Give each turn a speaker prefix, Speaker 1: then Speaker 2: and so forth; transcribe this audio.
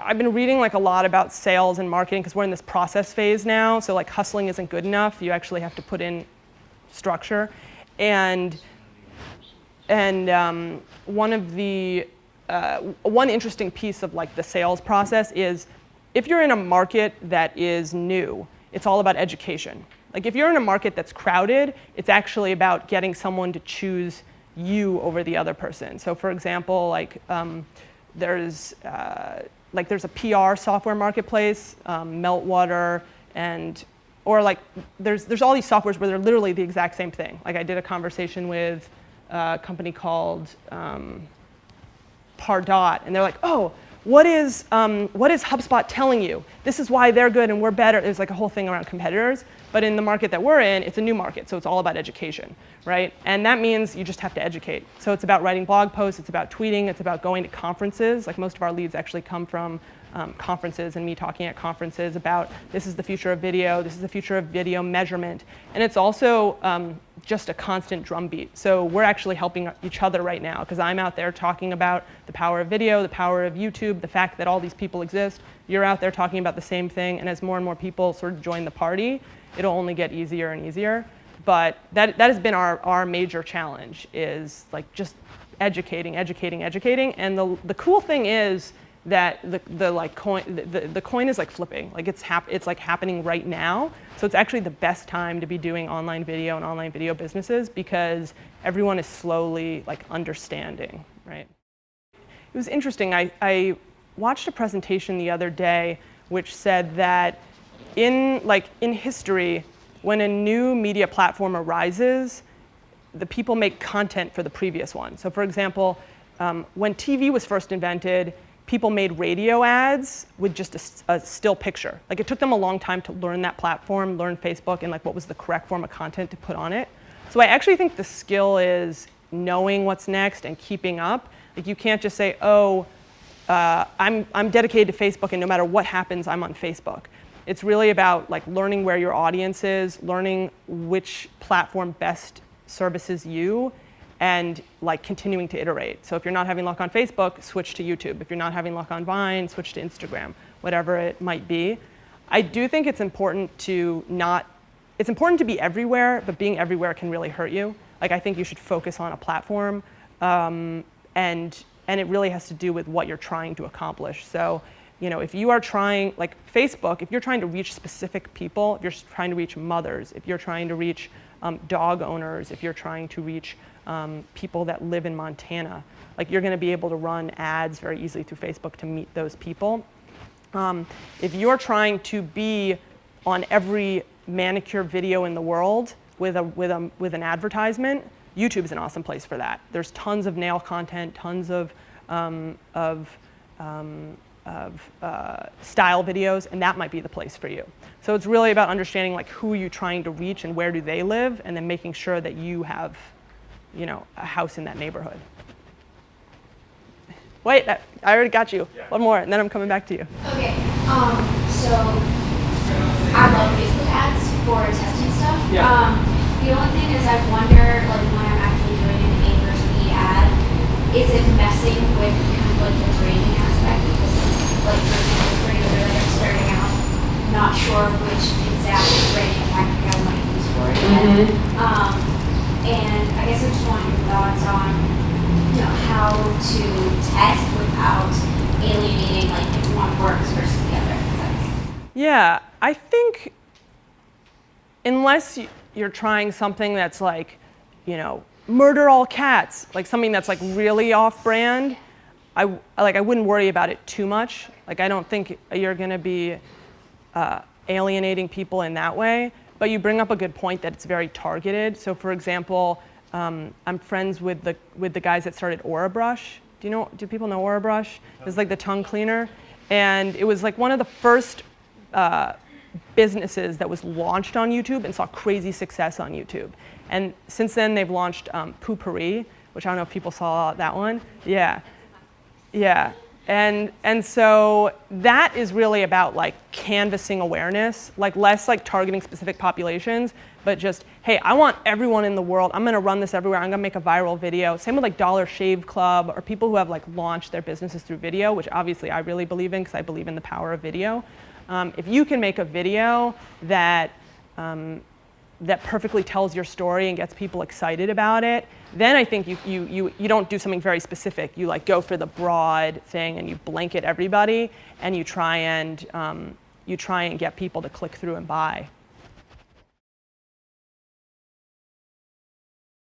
Speaker 1: I've been reading like a lot about sales and marketing because we're in this process phase now. So like hustling isn't good enough. You actually have to put in structure. And one interesting piece of like the sales process is if you're in a market that is new, it's all about education. Like if you're in a market that's crowded, it's actually about getting someone to choose you over the other person. So for example, like there's a PR software marketplace, Meltwater, or like there's all these softwares where they're literally the exact same thing. Like I did a conversation with a company called Pardot, and they're like, oh, what is HubSpot telling you? This is why they're good and we're better. There's like a whole thing around competitors. But in the market that we're in, it's a new market, so it's all about education, right? And that means you just have to educate. So it's about writing blog posts, it's about tweeting, it's about going to conferences. Like most of our leads actually come from conferences and me talking at conferences about this is the future of video, this is the future of video measurement. And it's also just a constant drumbeat. So we're actually helping each other right now because I'm out there talking about the power of video, the power of YouTube, the fact that all these people exist. You're out there talking about the same thing, and as more and more people sort of join the party, it'll only get easier and easier. But that has been our major challenge is like just educating. And the cool thing is that the coin is like flipping. Like it's like happening right now. So it's actually the best time to be doing online video and online video businesses because everyone is slowly like understanding, right? It was interesting. I watched a presentation the other day which said that in history, when a new media platform arises, the people make content for the previous one. So for example, when TV was first invented, people made radio ads with just a still picture. Like it took them a long time to learn that platform, learn Facebook, and like what was the correct form of content to put on it. So I actually think the skill is knowing what's next and keeping up. Like you can't just say, oh, I'm dedicated to Facebook, and no matter what happens, I'm on Facebook. It's really about like learning where your audience is, learning which platform best services you, and like continuing to iterate. So if you're not having luck on Facebook, switch to YouTube. If you're not having luck on Vine, switch to Instagram, whatever it might be. I do think it's important to be everywhere, but being everywhere can really hurt you. Like I think you should focus on a platform, and it really has to do with what you're trying to accomplish. So, you know, if you are trying, like Facebook, if you're trying to reach specific people, if you're trying to reach mothers, if you're trying to reach dog owners, if you're trying to reach people that live in Montana, like you're going to be able to run ads very easily through Facebook to meet those people. If you're trying to be on every manicure video in the world with an advertisement, YouTube is an awesome place for that. There's tons of nail content, tons of style videos, and that might be the place for you. So it's really about understanding like who you're trying to reach and where do they live, and then making sure that you have, you know, a house in that neighborhood. Wait, I already got you. Yeah. One more, and then I'm coming back to you.
Speaker 2: Okay, so I love Facebook ads for testing stuff.
Speaker 1: Yeah.
Speaker 2: The only thing is I wonder, like when I'm actually doing an A versus B ad, is it messing with kind of like the grading aspect? Because like for example, for you really like starting out, not sure which exact grading tactic I want to use for it yet. And I guess I just want your thoughts on, you know, how to test without alienating like if one works versus the other.
Speaker 1: Yeah, I think unless you're trying something that's like, you know, murder all cats, like something that's like really off-brand, I wouldn't worry about it too much. Like I don't think you're going to be alienating people in that way. But you bring up a good point that it's very targeted. So for example, I'm friends with the guys that started AuraBrush. Do people know AuraBrush? It's like the tongue cleaner, and it was like one of the first businesses that was launched on YouTube and saw crazy success on YouTube. And since then, they've launched Poo-Pourri, which I don't know if people saw that one. Yeah, yeah. And so that is really about like canvassing awareness, like less like targeting specific populations, but just, hey, I want everyone in the world, I'm gonna run this everywhere, I'm gonna make a viral video. Same with like Dollar Shave Club or people who have like launched their businesses through video, which obviously I really believe in because I believe in the power of video. If you can make a video that that perfectly tells your story and gets people excited about it, then I think you don't do something very specific. You like go for the broad thing and you blanket everybody and you try and get people to click through and buy.